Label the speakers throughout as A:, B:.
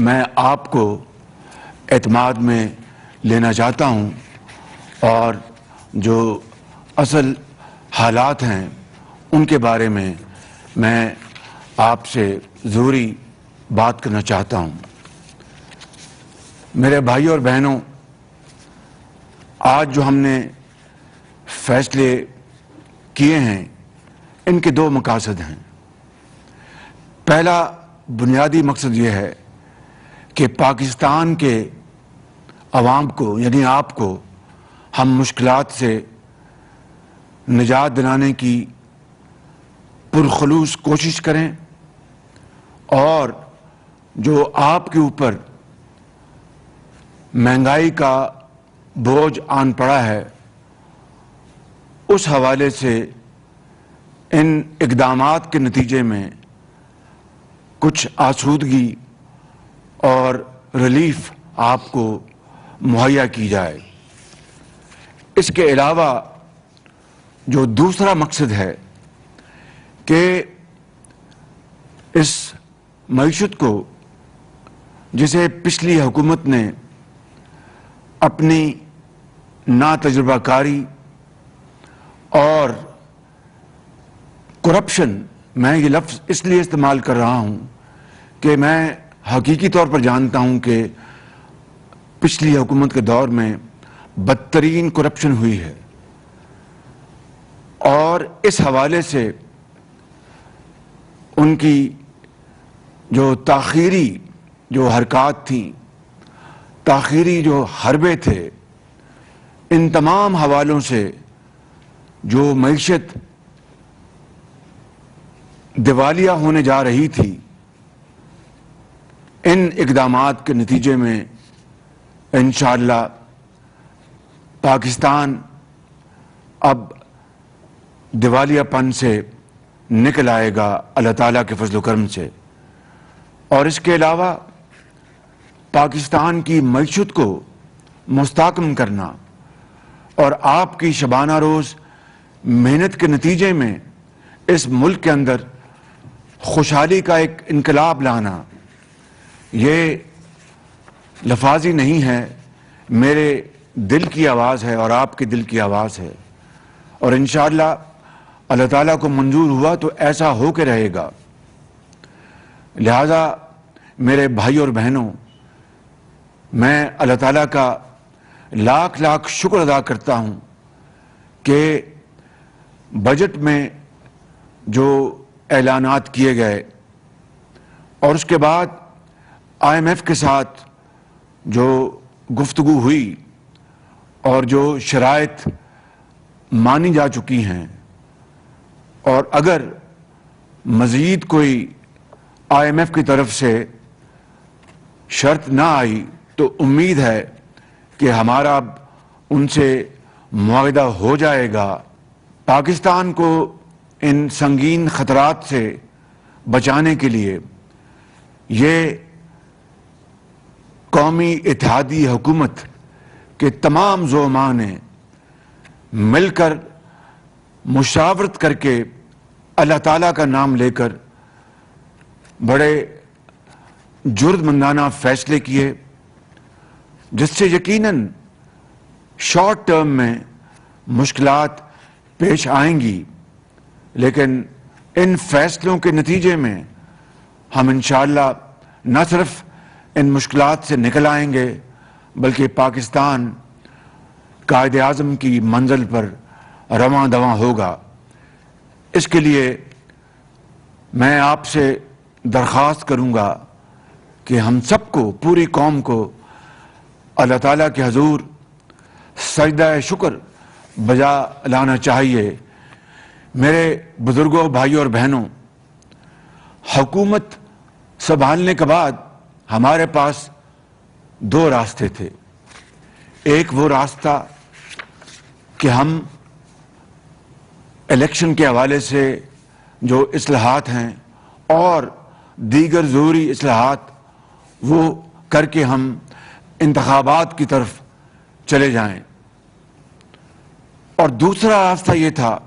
A: میں آپ کو اعتماد میں لینا چاہتا ہوں اور جو اصل حالات ہیں ان کے بارے میں آپ سے ضروری بات کرنا چاہتا ہوں۔ میرے بھائی اور بہنوں، آج جو ہم نے فیصلے کیے ہیں ان کے دو مقاصد ہیں۔ پہلا بنیادی مقصد یہ ہے کہ پاکستان کے عوام کو یعنی آپ کو ہم مشکلات سے نجات دلانے کی پرخلوص کوشش کریں اور جو آپ کے اوپر مہنگائی کا بوجھ آن پڑا ہے اس حوالے سے ان اقدامات کے نتیجے میں کچھ آسودگی اور ریلیف آپ کو مہیا کی جائے۔ اس کے علاوہ جو دوسرا مقصد ہے کہ اس معیشت کو جسے پچھلی حکومت نے اپنی ناتجربہ کاری اور کرپشن، میں یہ لفظ اس لیے استعمال کر رہا ہوں کہ میں حقیقی طور پر جانتا ہوں کہ پچھلی حکومت کے دور میں بدترین کرپشن ہوئی ہے، اور اس حوالے سے ان کی جو تاخیری جو حرکات تھیں، تاخیری جو حربے تھے، ان تمام حوالوں سے جو معیشت دیوالیہ ہونے جا رہی تھی، ان اقدامات کے نتیجے میں انشاءاللہ پاکستان اب دیوالیہ پن سے نکل آئے گا اللہ تعالیٰ کے فضل و کرم سے۔ اور اس کے علاوہ پاکستان کی معیشت کو مستحکم کرنا اور آپ کی شبانہ روز محنت کے نتیجے میں اس ملک کے اندر خوشحالی کا ایک انقلاب لانا، یہ لفاظی نہیں ہے، میرے دل کی آواز ہے اور آپ کے دل کی آواز ہے، اور انشاءاللہ اللہ تعالیٰ کو منظور ہوا تو ایسا ہو کے رہے گا۔ لہذا میرے بھائی اور بہنوں، میں اللہ تعالیٰ کا لاکھ لاکھ شکر ادا کرتا ہوں کہ بجٹ میں جو اعلانات کیے گئے اور اس کے بعد IMF کے ساتھ جو گفتگو ہوئی اور جو شرائط مانی جا چکی ہیں، اور اگر مزید کوئی IMF کی طرف سے شرط نہ آئی تو امید ہے کہ ہمارا اب ان سے معاہدہ ہو جائے گا۔ پاکستان کو ان سنگین خطرات سے بچانے کے لیے یہ قومی اتحادی حکومت کے تمام زعماء نے مل کر مشاورت کر کے اللہ تعالیٰ کا نام لے کر بڑے جرأتمندانہ فیصلے کیے، جس سے یقیناً شارٹ ٹرم میں مشکلات پیش آئیں گی، لیکن ان فیصلوں کے نتیجے میں ہم انشاءاللہ نہ صرف ان مشکلات سے نکل آئیں گے بلکہ پاکستان قائد اعظم کی منزل پر رواں دواں ہوگا۔ اس کے لیے میں آپ سے درخواست کروں گا کہ ہم سب کو، پوری قوم کو اللہ تعالیٰ کے حضور سجدہ شکر بجا لانا چاہیے۔ میرے بزرگوں، بھائیوں اور بہنوں، حکومت سنبھالنے کے بعد ہمارے پاس دو راستے تھے۔ ایک وہ راستہ کہ ہم الیکشن کے حوالے سے جو اصلاحات ہیں اور دیگر ضروری اصلاحات وہ کر کے ہم انتخابات کی طرف چلے جائیں، اور دوسرا راستہ یہ تھا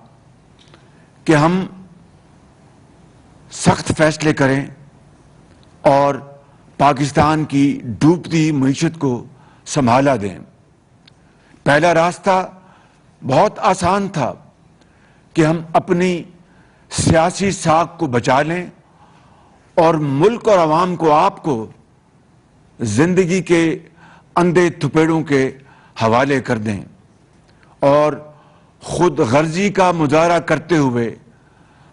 A: کہ ہم سخت فیصلے کریں اور پاکستان کی ڈوبتی معیشت کو سنبھالا دیں۔ پہلا راستہ بہت آسان تھا کہ ہم اپنی سیاسی ساکھ کو بچا لیں اور ملک اور عوام کو آپ کو زندگی کے اندھے تھپیڑوں کے حوالے کر دیں اور خود غرضی کا مظاہرہ کرتے ہوئے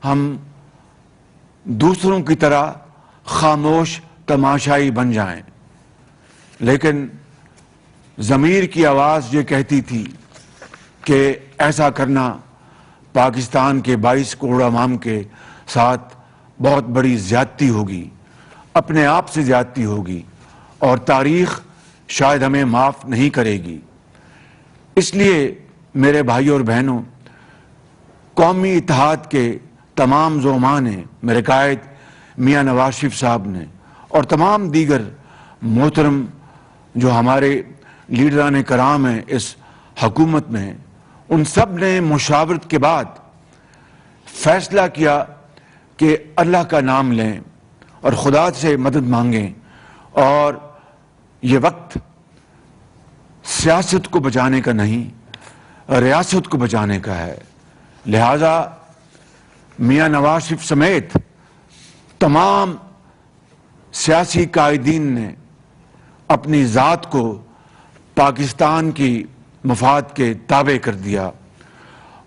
A: ہم دوسروں کی طرح خاموش تماشائی بن جائیں۔ لیکن ضمیر کی آواز یہ کہتی تھی کہ ایسا کرنا پاکستان کے 22 کروڑ عوام کے ساتھ بہت بڑی زیادتی ہوگی، اپنے آپ سے زیادتی ہوگی، اور تاریخ شاید ہمیں معاف نہیں کرے گی۔ اس لیے میرے بھائیوں اور بہنوں، قومی اتحاد کے تمام زعماء نے، میرے قائد میاں نواز شریف صاحب نے اور تمام دیگر محترم جو ہمارے لیڈران کرام ہیں اس حکومت میں، ان سب نے مشاورت کے بعد فیصلہ کیا کہ اللہ کا نام لیں اور خدا سے مدد مانگیں، اور یہ وقت سیاست کو بچانے کا نہیں، ریاست کو بچانے کا ہے۔ لہذا میاں نواز شریف سمیت تمام سیاسی قائدین نے اپنی ذات کو پاکستان کی مفاد کے تابع کر دیا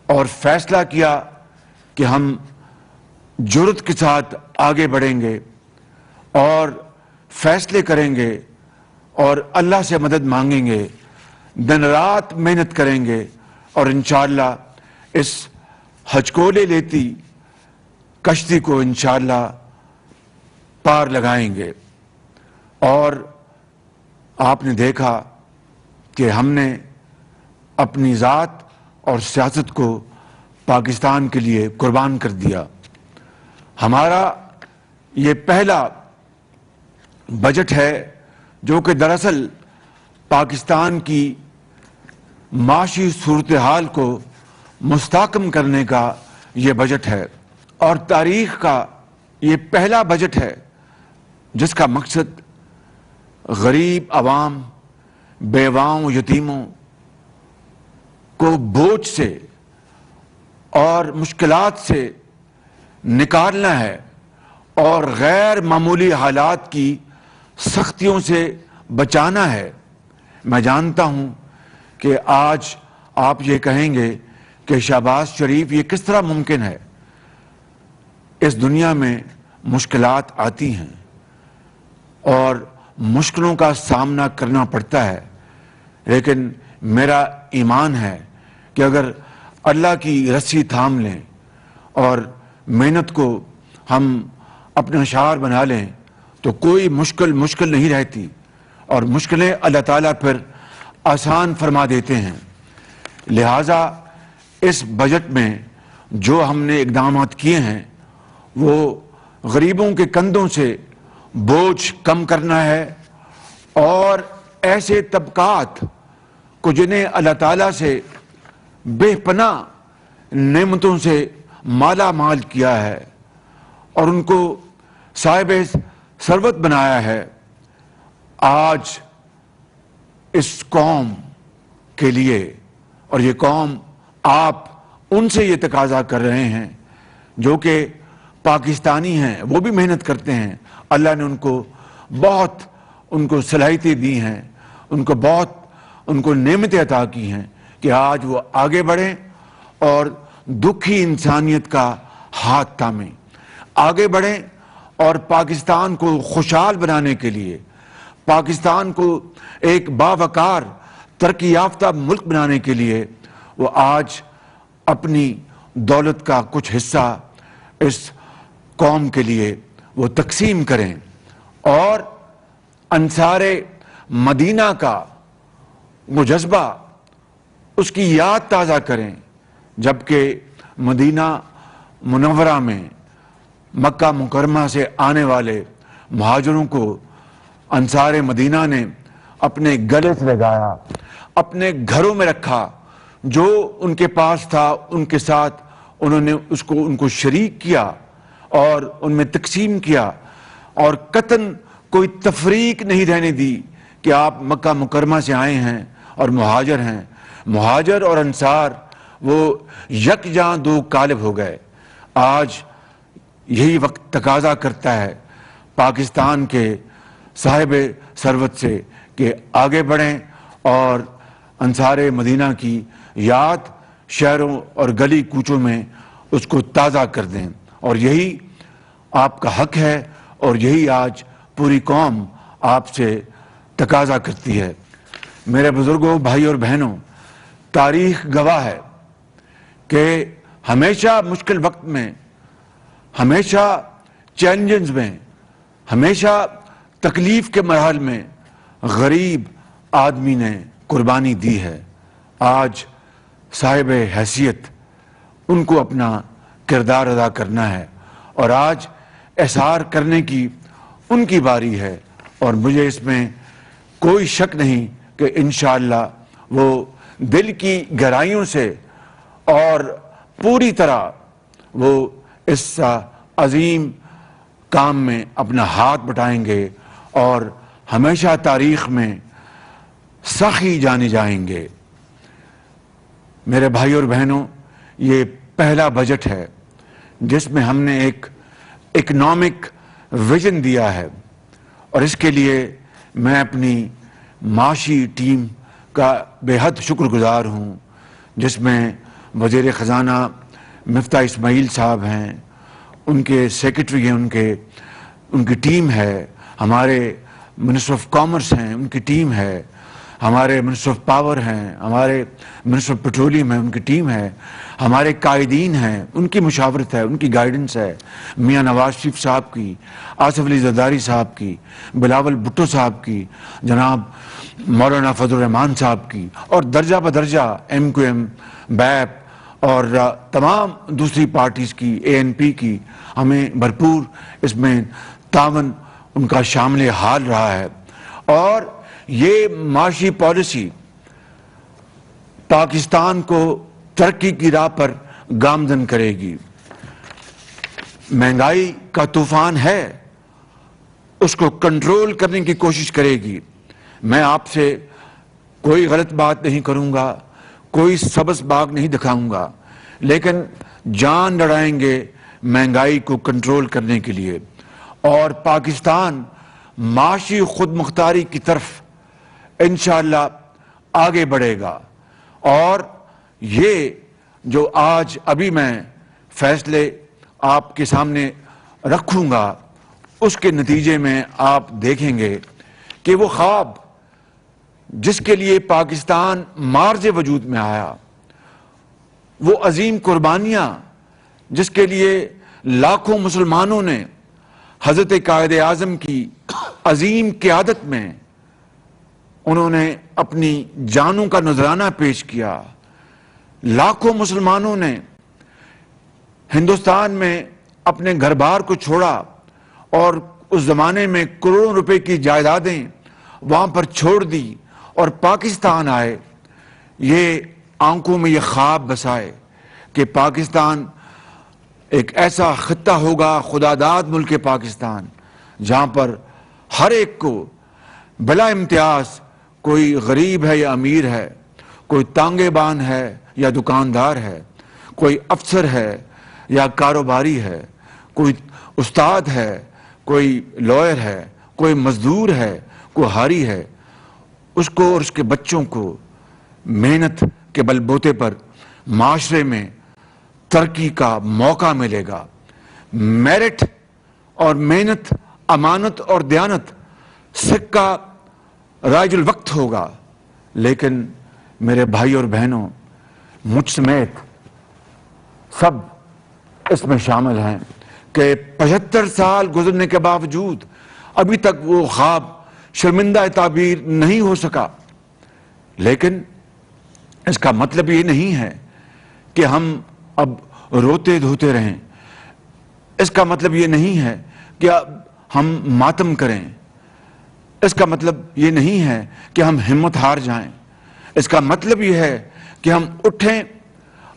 A: اور فیصلہ کیا کہ ہم جرأت کے ساتھ آگے بڑھیں گے اور فیصلے کریں گے اور اللہ سے مدد مانگیں گے، دن رات محنت کریں گے، اور انشاءاللہ اس ہچکولے لیتی کشتی کو انشاءاللہ پار لگائیں گے۔ اور آپ نے دیکھا کہ ہم نے اپنی ذات اور سیاست کو پاکستان کے لیے قربان کر دیا۔ ہمارا یہ پہلا بجٹ ہے جو کہ دراصل پاکستان کی معاشی صورتحال کو مستحکم کرنے کا یہ بجٹ ہے، اور تاریخ کا یہ پہلا بجٹ ہے جس کا مقصد غریب عوام، بیواؤں، یتیموں کو بوجھ سے اور مشکلات سے نکالنا ہے اور غیر معمولی حالات کی سختیوں سے بچانا ہے۔ میں جانتا ہوں کہ آج آپ یہ کہیں گے کہ شہباز شریف یہ کس طرح ممکن ہے؟ اس دنیا میں مشکلات آتی ہیں اور مشکلوں کا سامنا کرنا پڑتا ہے، لیکن میرا ایمان ہے کہ اگر اللہ کی رسی تھام لیں اور محنت کو ہم اپنا شعار بنا لیں تو کوئی مشکل نہیں رہتی، اور مشکلیں اللہ تعالیٰ پھر آسان فرما دیتے ہیں۔ لہٰذا اس بجٹ میں جو ہم نے اقدامات کیے ہیں وہ غریبوں کے کندھوں سے بوجھ کم کرنا ہے، اور ایسے طبقات کو جنہیں اللہ تعالیٰ سے بے پناہ نعمتوں سے مالا مال کیا ہے اور ان کو صاحب ثروت بنایا ہے، آج اس قوم کے لیے، اور یہ قوم آپ ان سے یہ تقاضا کر رہے ہیں جو کہ پاکستانی ہیں، وہ بھی محنت کرتے ہیں، اللہ نے ان کو صلاحیتیں دی ہیں، ان کو نعمتیں عطا کی ہیں کہ آج وہ آگے بڑھیں اور دکھی انسانیت کا ہاتھ تھامیں، آگے بڑھیں اور پاکستان کو خوشحال بنانے کے لیے، پاکستان کو ایک باوقار ترقی یافتہ ملک بنانے کے لیے وہ آج اپنی دولت کا کچھ حصہ اس قوم کے لیے وہ تقسیم کریں، اور انصار مدینہ کا وہ جذبہ، اس کی یاد تازہ کریں، جبکہ مدینہ منورہ میں مکہ مکرمہ سے آنے والے مہاجروں کو انصار مدینہ نے اپنے گلے سے لگایا، اپنے گھروں میں رکھا، جو ان کے پاس تھا ان کے ساتھ انہوں نے ان کو شریک کیا اور ان میں تقسیم کیا، اور قطن کوئی تفریق نہیں رہنے دی کہ آپ مکہ مکرمہ سے آئے ہیں اور مہاجر ہیں. مہاجر اور انصار وہ یکجاں دو قالب ہو گئے. آج یہی وقت تقاضا کرتا ہے پاکستان کے صاحب ثروت سے کہ آگے بڑھیں اور انصار مدینہ کی یاد شہروں اور گلی کوچوں میں اس کو تازہ کر دیں. اور یہی آپ کا حق ہے اور یہی آج پوری قوم آپ سے تقاضا کرتی ہے. میرے بزرگوں، بھائی اور بہنوں، تاریخ گواہ ہے کہ ہمیشہ مشکل وقت میں، ہمیشہ چیلنجز میں، ہمیشہ تکلیف کے مراحل میں غریب آدمی نے قربانی دی ہے. آج صاحب حیثیت ان کو اپنا کردار ادا کرنا ہے اور آج احسار کرنے کی ان کی باری ہے. اور مجھے اس میں کوئی شک نہیں کہ انشاءاللہ وہ دل کی گہرائیوں سے اور پوری طرح وہ اس عظیم کام میں اپنا ہاتھ بٹائیں گے اور ہمیشہ تاریخ میں سخی جانے جائیں گے. میرے بھائی اور بہنوں، یہ پہلا بجٹ ہے جس میں ہم نے ایک اکنامک ویژن دیا ہے اور اس کے لیے میں اپنی معاشی ٹیم کا بے حد شکر گزار ہوں، جس میں وزیر خزانہ مفتاح اسماعیل صاحب ہیں، ان کے سیکرٹری ہیں، ان کی ٹیم ہے، ہمارے منسٹر آف کامرس ہیں، ان کی ٹیم ہے، ہمارے منسٹر آف پاور ہیں، ہمارے منسٹر آف پیٹرولیم ہیں، ان کی ٹیم ہے، ہمارے قائدین ہیں، ان کی مشاورت ہے، ان کی گائیڈنس ہے، میاں نواز شریف صاحب کی، آصف علی زرداری صاحب کی، بلاول بھٹو صاحب کی، جناب مولانا فضل الرحمان صاحب کی، اور درجہ بدرجہ ایم کیو ایم، بیپ اور تمام دوسری پارٹیز کی، اے این پی کی. ہمیں بھرپور اس میں تعاون ان کا شامل حال رہا ہے. اور یہ معاشی پالیسی پاکستان کو ترقی کی راہ پر گامزن کرے گی. مہنگائی کا طوفان ہے، اس کو کنٹرول کرنے کی کوشش کرے گی. میں آپ سے کوئی غلط بات نہیں کروں گا، کوئی سبز باغ نہیں دکھاؤں گا، لیکن جان لڑائیں گے مہنگائی کو کنٹرول کرنے کے لیے. اور پاکستان معاشی خود مختاری کی طرف انشاءاللہ آگے بڑھے گا. اور یہ جو آج ابھی میں فیصلے آپ کے سامنے رکھوں گا، اس کے نتیجے میں آپ دیکھیں گے کہ وہ خواب جس کے لیے پاکستان مارز وجود میں آیا، وہ عظیم قربانیاں جس کے لیے لاکھوں مسلمانوں نے حضرت قائد اعظم کی عظیم قیادت میں انہوں نے اپنی جانوں کا نذرانہ پیش کیا. لاکھوں مسلمانوں نے ہندوستان میں اپنے گھر بار کو چھوڑا اور اس زمانے میں کروڑوں روپے کی جائیدادیں وہاں پر چھوڑ دی اور پاکستان آئے. یہ آنکھوں میں یہ خواب بسائے کہ پاکستان ایک ایسا خطہ ہوگا، خدا داد ملک پاکستان، جہاں پر ہر ایک کو بلا امتیاز، کوئی غریب ہے یا امیر ہے، کوئی تانگے بان ہے یا دکاندار ہے، کوئی افسر ہے یا کاروباری ہے، کوئی استاد ہے، کوئی لائر ہے، کوئی مزدور ہے، کوئی حاری ہے، اس کو اور اس کے بچوں کو محنت کے بل بوتے پر معاشرے میں ترقی کا موقع ملے گا. میرٹ اور محنت، امانت اور دیانت سکہ رائج الوقت ہوگا. لیکن میرے بھائی اور بہنوں، مجھ سمیت سب اس میں شامل ہیں کہ 75 سال گزرنے کے باوجود ابھی تک وہ خواب شرمندہ تعبیر نہیں ہو سکا. لیکن اس کا مطلب یہ نہیں ہے کہ ہم اب روتے دھوتے رہیں. اس کا مطلب یہ نہیں ہے کہ اب ہم ماتم کریں. اس کا مطلب یہ نہیں ہے کہ ہم ہمت ہار جائیں. اس کا مطلب یہ ہے کہ ہم اٹھیں،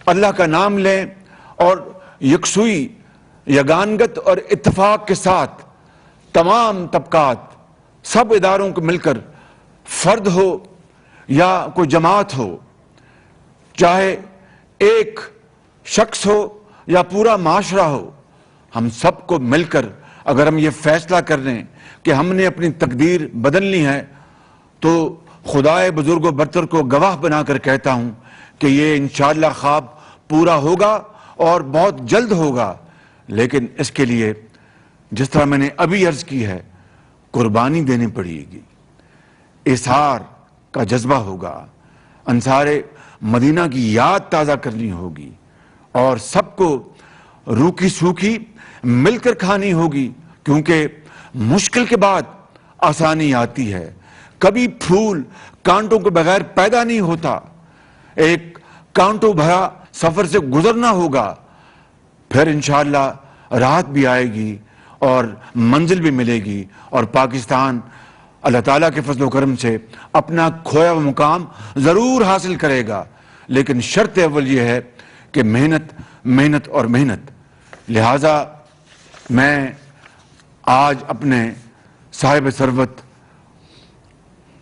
A: اللہ کا نام لیں اور یکسوئی، یگانگت اور اتفاق کے ساتھ تمام طبقات، سب اداروں کو مل کر، فرد ہو یا کوئی جماعت ہو، چاہے ایک شخص ہو یا پورا معاشرہ ہو، ہم سب کو مل کر اگر ہم یہ فیصلہ کر لیں کہ ہم نے اپنی تقدیر بدلنی ہے، تو خدائے بزرگ و برتر کو گواہ بنا کر کہتا ہوں کہ یہ انشاءاللہ خواب پورا ہوگا اور بہت جلد ہوگا۔ لیکن اس کے لیے جس طرح میں نے ابھی عرض کی ہے، قربانی دینی پڑے گی، اظہار کا جذبہ ہوگا، انصار مدینہ کی یاد تازہ کرنی ہوگی، اور سب کو روکھی سوکھی مل کر کھانی ہوگی، کیونکہ مشکل کے بعد آسانی آتی ہے۔ کبھی پھول کانٹوں کے بغیر پیدا نہیں ہوتا، ایک کانٹوں بھرا سفر سے گزرنا ہوگا، پھر انشاءاللہ راحت بھی آئے گی اور منزل بھی ملے گی، اور پاکستان اللہ تعالیٰ کے فضل و کرم سے اپنا کھویا ہوا مقام ضرور حاصل کرے گا۔ لیکن شرط اول یہ ہے کہ محنت محنت اور محنت۔ لہٰذا میں آج اپنے صاحب ثروت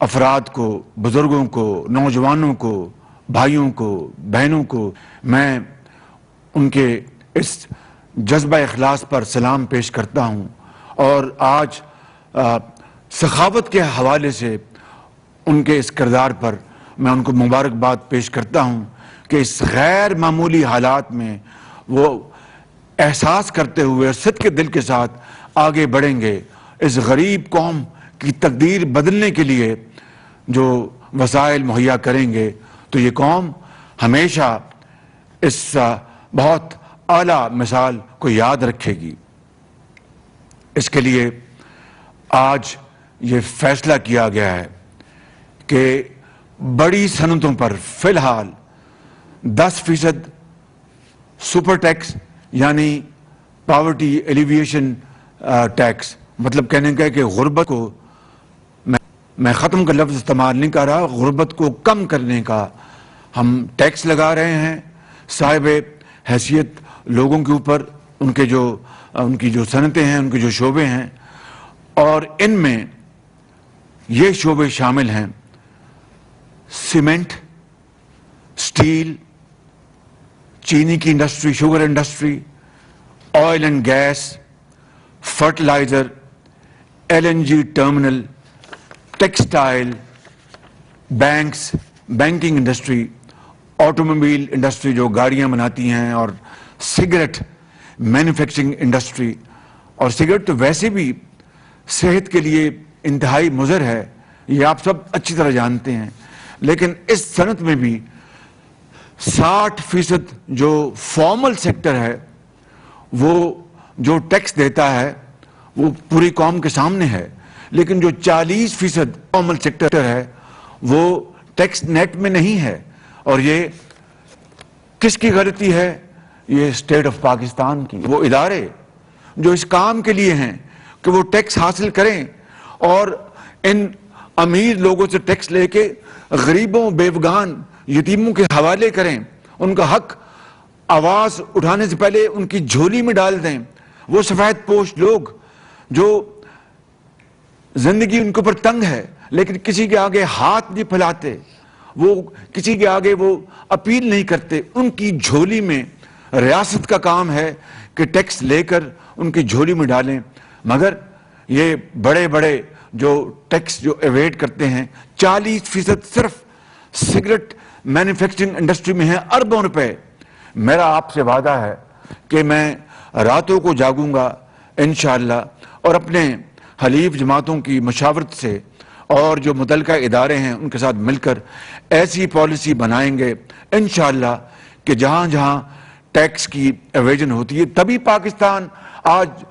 A: افراد کو، بزرگوں کو، نوجوانوں کو، بھائیوں کو، بہنوں کو، میں ان کے اس جذبہ اخلاص پر سلام پیش کرتا ہوں، اور آج سخاوت کے حوالے سے ان کے اس کردار پر میں ان کو مبارکباد پیش کرتا ہوں کہ اس غیر معمولی حالات میں وہ احساس کرتے ہوئے صدق کے دل کے ساتھ آگے بڑھیں گے، اس غریب قوم کی تقدیر بدلنے کے لیے جو وسائل مہیا کریں گے، تو یہ قوم ہمیشہ اس بہت اعلیٰ مثال کو یاد رکھے گی۔ اس کے لیے آج یہ فیصلہ کیا گیا ہے کہ بڑی صنعتوں پر فی الحال 10% سپر ٹیکس یعنی پاورٹی ایلیویشن ٹیکس، مطلب کہنے کا ہے کہ غربت کو، میں ختم کا لفظ استعمال نہیں کر رہا، غربت کو کم کرنے کا ہم ٹیکس لگا رہے ہیں صاحب حیثیت لوگوں کے اوپر، ان کی جو صنعتیں ہیں، ان کے جو شعبے ہیں، اور ان میں یہ شعبے شامل ہیں: سیمنٹ، سٹیل، چینی کی industry, sugar industry, oil and gas, fertiliser, LNG terminal, textile, banks, banking industry, automobile industry جو گاڑیاں بناتی ہیں، اور سگریٹ مینوفیکچرنگ انڈسٹری۔ اور سگریٹ تو ویسے بھی صحت کے لیے انتہائی مضر ہے، یہ آپ سب اچھی طرح جانتے ہیں، لیکن اس صنعت میں بھی 60% جو فارمل سیکٹر ہے وہ جو ٹیکس دیتا ہے وہ پوری قوم کے سامنے ہے، لیکن جو 40% فارمل سیکٹر ہے وہ ٹیکس نیٹ میں نہیں ہے۔ اور یہ کس کی غلطی ہے؟ یہ اسٹیٹ آف پاکستان کی، وہ ادارے جو اس کام کے لیے ہیں کہ وہ ٹیکس حاصل کریں اور ان امیر لوگوں سے ٹیکس لے کے غریبوں، بیوگان، یتیموں کے حوالے کریں، ان کا حق آواز اٹھانے سے پہلے ان کی جھولی میں ڈال دیں۔ وہ سفید پوش لوگ جو زندگی ان کے اوپر تنگ ہے لیکن کسی کے آگے ہاتھ نہیں پھیلاتے، وہ کسی کے آگے وہ اپیل نہیں کرتے، ان کی جھولی میں ریاست کا کام ہے کہ ٹیکس لے کر ان کی جھولی میں ڈالیں۔ مگر یہ بڑے بڑے جو ٹیکس جو ایویڈ کرتے ہیں، 40% صرف سگریٹ مینوفیکچرنگ انڈسٹری میں ہے، اربوں روپے۔ میرا آپ سے وعدہ ہے کہ میں راتوں کو جاگوں گا انشاءاللہ، اور اپنے حلیف جماعتوں کی مشاورت سے اور جو متعلقہ ادارے ہیں ان کے ساتھ مل کر ایسی پالیسی بنائیں گے انشاءاللہ کہ جہاں جہاں ٹیکس کی ایویژن ہوتی ہے، تبھی پاکستان آج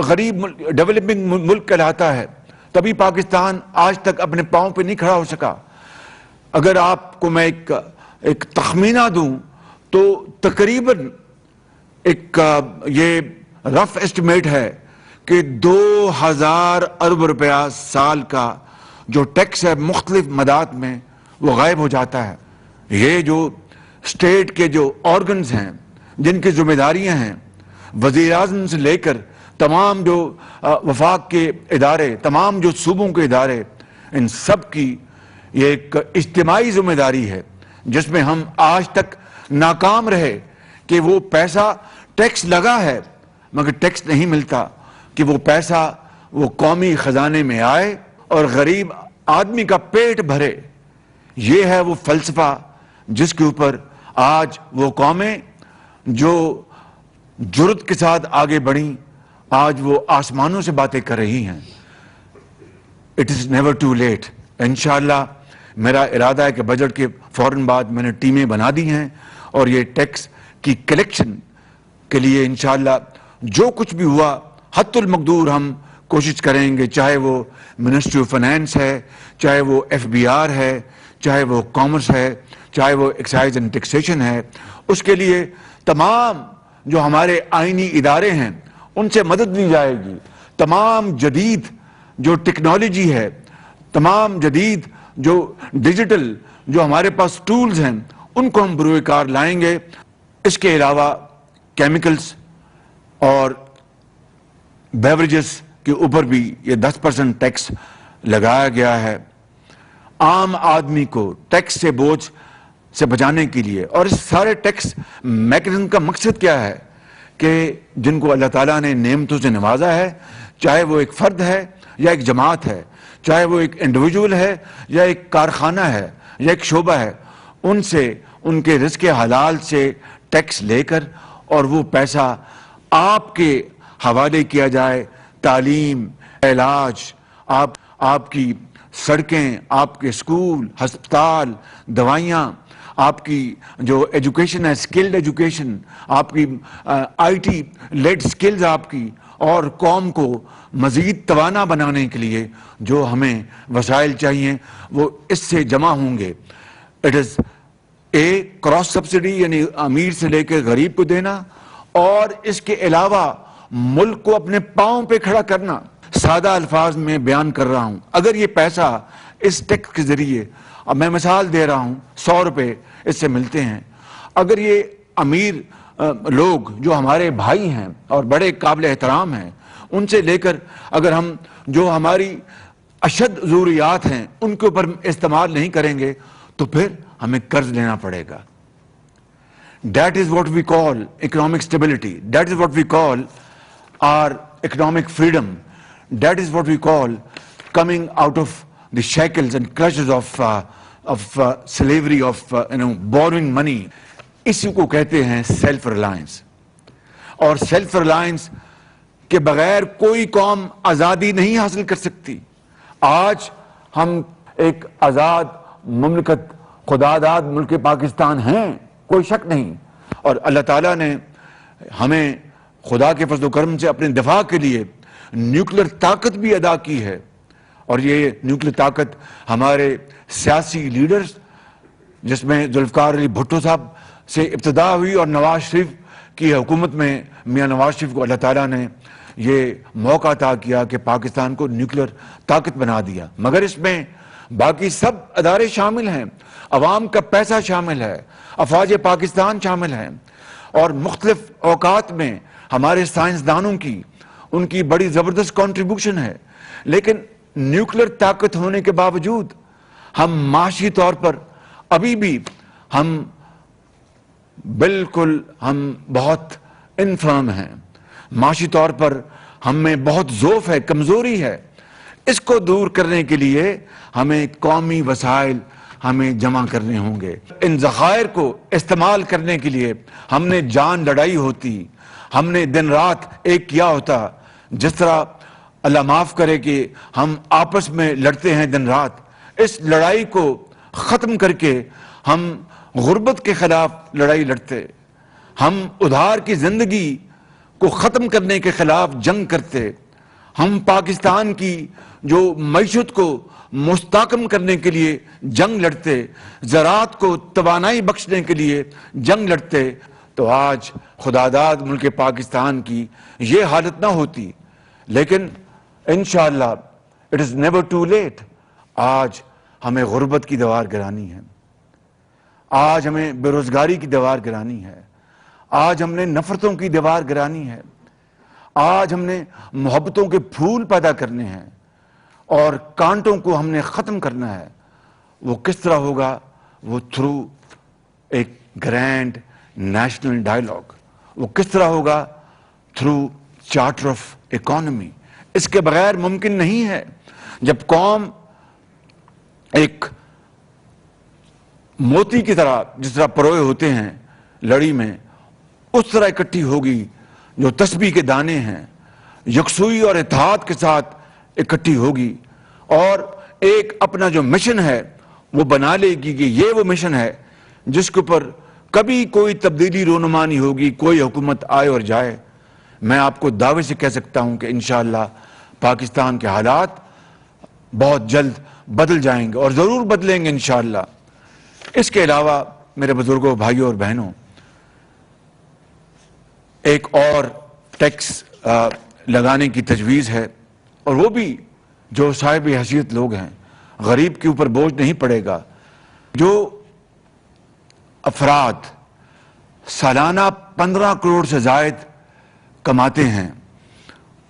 A: غریب ڈیولپنگ ملک کہلاتا ہے، تبھی پاکستان آج تک اپنے پاؤں پہ نہیں کھڑا ہو سکا۔ اگر آپ کو میں ایک تخمینہ دوں تو تقریباً ایک یہ رف اسٹیمیٹ ہے کہ 2000 ارب روپیہ سال کا جو ٹیکس ہے مختلف مدات میں وہ غائب ہو جاتا ہے۔ یہ جو اسٹیٹ کے جو آرگنز ہیں، جن کی ذمہ داریاں ہیں، وزیر اعظم سے لے کر تمام جو وفاق کے ادارے، تمام جو صوبوں کے ادارے، ان سب کی یہ ایک اجتماعی ذمہ داری ہے، جس میں ہم آج تک ناکام رہے کہ وہ پیسہ ٹیکس لگا ہے مگر ٹیکس نہیں ملتا، کہ وہ پیسہ وہ قومی خزانے میں آئے اور غریب آدمی کا پیٹ بھرے۔ یہ ہے وہ فلسفہ جس کے اوپر آج وہ قومیں جو جرأت کے ساتھ آگے بڑھیں، آج وہ آسمانوں سے باتیں کر رہی ہیں۔ It is never too late. انشاءاللہ میرا ارادہ ہے کہ بجٹ کے فوراً بعد میں نے ٹیمیں بنا دی ہیں اور یہ ٹیکس کی کلیکشن کے لیے انشاءاللہ جو کچھ بھی ہوا حتی المقدور ہم کوشش کریں گے، چاہے وہ منسٹری آف فائنانس ہے، چاہے وہ FBR ہے، چاہے وہ کامرس ہے، چاہے وہ ایکسائز اینڈ ٹیکسیشن ہے، اس کے لیے تمام جو ہمارے آئینی ادارے ہیں ان سے مدد لی جائے گی۔ تمام جدید جو ٹیکنالوجی ہے، تمام جدید جو ڈیجیٹل جو ہمارے پاس ٹولز ہیں ان کو ہم بروئے کار لائیں گے۔ اس کے علاوہ کیمیکلز اور بیوریجز کے اوپر بھی یہ 10% ٹیکس لگایا گیا ہے، عام آدمی کو ٹیکس سے بوجھ سے بچانے کے لیے۔ اور اس سارے ٹیکس میکنزم کا مقصد کیا ہے کہ جن کو اللہ تعالیٰ نے نعمتوں سے نوازا ہے، چاہے وہ ایک فرد ہے یا ایک جماعت ہے، چاہے وہ ایک انڈیویجول ہے یا ایک کارخانہ ہے یا ایک شعبہ ہے، ان سے ان کے رزق حلال سے ٹیکس لے کر اور وہ پیسہ آپ کے حوالے کیا جائے۔ تعلیم، علاج، آپ کی سڑکیں، آپ کے اسکول، ہسپتال، دوائیاں، آپ کی جو ایجوکیشن ہے، سکلڈ ایجوکیشن، آپ کی IT لیڈ سکلز آپ کی، اور قوم کو مزید توانا بنانے کے لیے جو ہمیں وسائل چاہیے وہ اس سے جمع ہوں گے۔ اٹ از کراس سبسڈی، یعنی امیر سے لے کے غریب کو دینا، اور اس کے علاوہ ملک کو اپنے پاؤں پہ کھڑا کرنا۔ سادہ الفاظ میں بیان کر رہا ہوں، اگر یہ پیسہ اس ٹیکس کے ذریعے، اب میں مثال دے رہا ہوں، 100 روپے اس سے ملتے ہیں، اگر یہ امیر لوگ جو ہمارے بھائی ہیں اور بڑے قابل احترام ہیں ان سے لے کر اگر ہم جو ہماری اشد ضروریات ہیں ان کے اوپر استعمال نہیں کریں گے تو پھر ہمیں قرض لینا پڑے گا۔ That is what we call economic stability. That is what we call our economic freedom. That is what we call coming out of the shackles and clutches of slavery, of borrowing money. اسی کو کہتے ہیں self Reliance. اور self Reliance کے بغیر کوئی قوم آزادی نہیں حاصل کر سکتی۔ آج ہم ایک آزاد مملکت، خدا داد ملک پاکستان ہیں، کوئی شک نہیں، اور اللہ تعالیٰ نے ہمیں خدا کے فضل و کرم سے اپنے دفاع کے لیے نیوکلیر طاقت بھی ادا کی ہے، اور یہ نیوکلیر طاقت ہمارے سیاسی لیڈرز، جس میں ذوالفقار علی بھٹو صاحب سے ابتدا ہوئی اور نواز شریف کی حکومت میں میاں نواز شریف کو اللہ تعالیٰ نے یہ موقع عطا کیا کہ پاکستان کو نیوکلیر طاقت بنا دیا، مگر اس میں باقی سب ادارے شامل ہیں، عوام کا پیسہ شامل ہے، افواج پاکستان شامل ہیں، اور مختلف اوقات میں ہمارے سائنسدانوں کی ان کی بڑی زبردست کنٹریبیوشن ہے۔ لیکن نیوکلیر طاقت ہونے کے باوجود ہم معاشی طور پر ابھی بھی ہم بہت انفرم ہیں، معاشی طور پر ہم میں بہت ضعف ہے، کمزوری ہے۔ اس کو دور کرنے کے لیے ہمیں قومی وسائل ہمیں جمع کرنے ہوں گے۔ ان ذخائر کو استعمال کرنے کے لیے ہم نے جان لڑائی ہوتی، ہم نے دن رات ایک کیا ہوتا، جس طرح اللہ معاف کرے کہ ہم آپس میں لڑتے ہیں دن رات۔ اس لڑائی کو ختم کر کے ہم غربت کے خلاف لڑائی لڑتے، ہم ادھار کی زندگی کو ختم کرنے کے خلاف جنگ کرتے، ہم پاکستان کی جو معیشت کو مستحکم کرنے کے لیے جنگ لڑتے، زراعت کو توانائی بخشنے کے لیے جنگ لڑتے، تو آج خدا داد ملک پاکستان کی یہ حالت نہ ہوتی۔ لیکن انشاءاللہ it is never too late. آج ہمیں غربت کی دیوار گرانی ہے، آج ہمیں بے روزگاری کی دیوار گرانی ہے، آج ہم نے نفرتوں کی دیوار گرانی ہے، آج ہم نے محبتوں کے پھول پیدا کرنے ہیں اور کانٹوں کو ہم نے ختم کرنا ہے. وہ کس طرح ہوگا؟ وہ تھرو ایک گرینڈ نیشنل ڈائیلاگ. وہ کس طرح ہوگا؟ Through charter of economy. اس کے بغیر ممکن نہیں ہے. جب قوم ایک موتی کی طرح جس طرح پروئے ہوتے ہیں لڑی میں، اس طرح اکٹھی ہوگی، جو تسبیح کے دانے ہیں، یکسوئی اور اتحاد کے ساتھ اکٹھی ہوگی اور ایک اپنا جو مشن ہے وہ بنا لے گی کہ یہ وہ مشن ہے جس کے اوپر کبھی کوئی تبدیلی رونما نہیں ہوگی، کوئی حکومت آئے اور جائے. میں آپ کو دعوے سے کہہ سکتا ہوں کہ انشاءاللہ پاکستان کے حالات بہت جلد بدل جائیں گے اور ضرور بدلیں گے انشاءاللہ. اس کے علاوہ میرے بزرگوں، بھائیوں اور بہنوں، ایک اور ٹیکس لگانے کی تجویز ہے، اور وہ بھی جو صاحب حیثیت لوگ ہیں. غریب کے اوپر بوجھ نہیں پڑے گا. جو افراد سالانہ 15 کروڑ سے زائد کماتے ہیں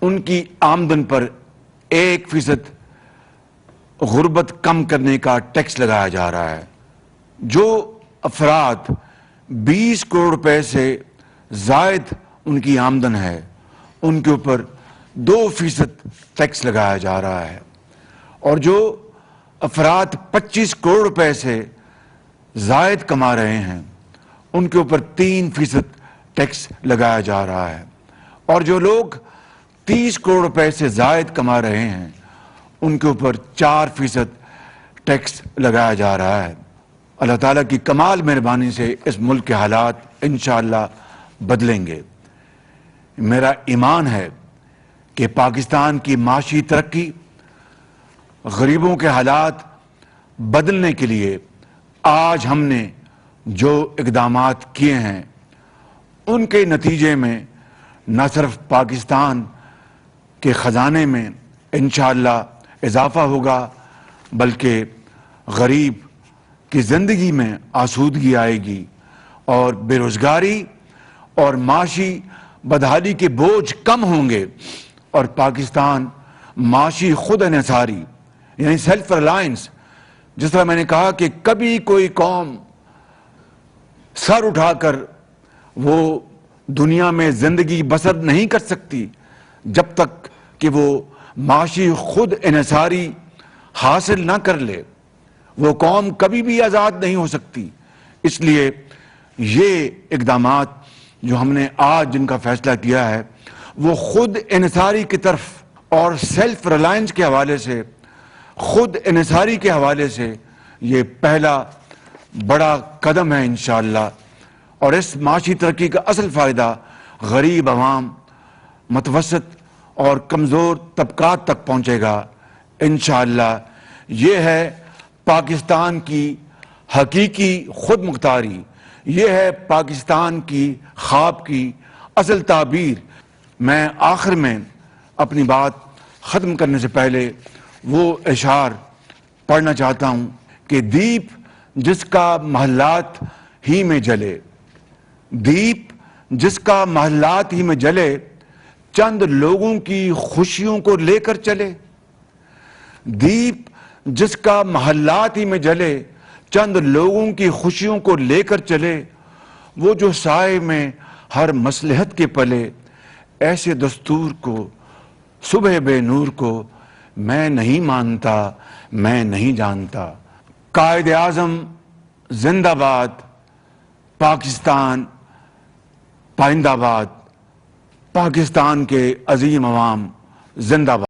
A: ان کی آمدن پر 1% غربت کم کرنے کا ٹیکس لگایا جا رہا ہے. جو افراد 20 کروڑ روپے سے زائد ان کی آمدن ہے ان کے اوپر 2% ٹیکس لگایا جا رہا ہے، اور جو افراد 25 کروڑ روپے سے زائد کما رہے ہیں ان کے اوپر 3% ٹیکس لگایا جا رہا ہے، اور جو لوگ 30 کروڑ روپے سے زائد کما رہے ہیں ان کے اوپر 4% ٹیکس لگایا جا رہا ہے. اللہ تعالیٰ کی کمال مہربانی سے اس ملک کے حالات انشاءاللہ بدلیں گے. میرا ایمان ہے کہ پاکستان کی معاشی ترقی، غریبوں کے حالات بدلنے کے لیے آج ہم نے جو اقدامات کیے ہیں ان کے نتیجے میں نہ صرف پاکستان کے خزانے میں انشاءاللہ اضافہ ہوگا بلکہ غریب کی زندگی میں آسودگی آئے گی اور بے روزگاری اور معاشی بدحالی کے بوجھ کم ہوں گے، اور پاکستان معاشی خود انحصاری یعنی سیلف ریلائنس، جس طرح میں نے کہا کہ کبھی کوئی قوم سر اٹھا کر وہ دنیا میں زندگی بسر نہیں کر سکتی جب تک کہ وہ معاشی خود انحصاری حاصل نہ کر لے. وہ قوم کبھی بھی آزاد نہیں ہو سکتی. اس لیے یہ اقدامات جو ہم نے آج جن کا فیصلہ کیا ہے وہ خود انحصاری کی طرف اور سیلف ریلائنس کے حوالے سے، خود انحصاری کے حوالے سے یہ پہلا بڑا قدم ہے انشاءاللہ. اور اس معاشی ترقی کا اصل فائدہ غریب عوام، متوسط اور کمزور طبقات تک پہنچے گا انشاءاللہ. یہ ہے پاکستان کی حقیقی خود مختاری، یہ ہے پاکستان کی خواب کی اصل تعبیر. میں آخر میں اپنی بات ختم کرنے سے پہلے وہ اشعار پڑھنا چاہتا ہوں کہ دیپ جس کا محلات ہی میں جلے، دیپ جس کا محلات ہی میں جلے، چند لوگوں کی خوشیوں کو لے کر چلے. دیپ جس کا محلات ہی میں جلے، چند لوگوں کی خوشیوں کو لے کر چلے، وہ جو سائے میں ہر مصلحت کے پلے، ایسے دستور کو، صبح بے نور کو میں نہیں مانتا، میں نہیں جانتا. قائد اعظم زندہ باد، پاکستان پائندہ باد، پاکستان کے عظیم عوام زندہ باد.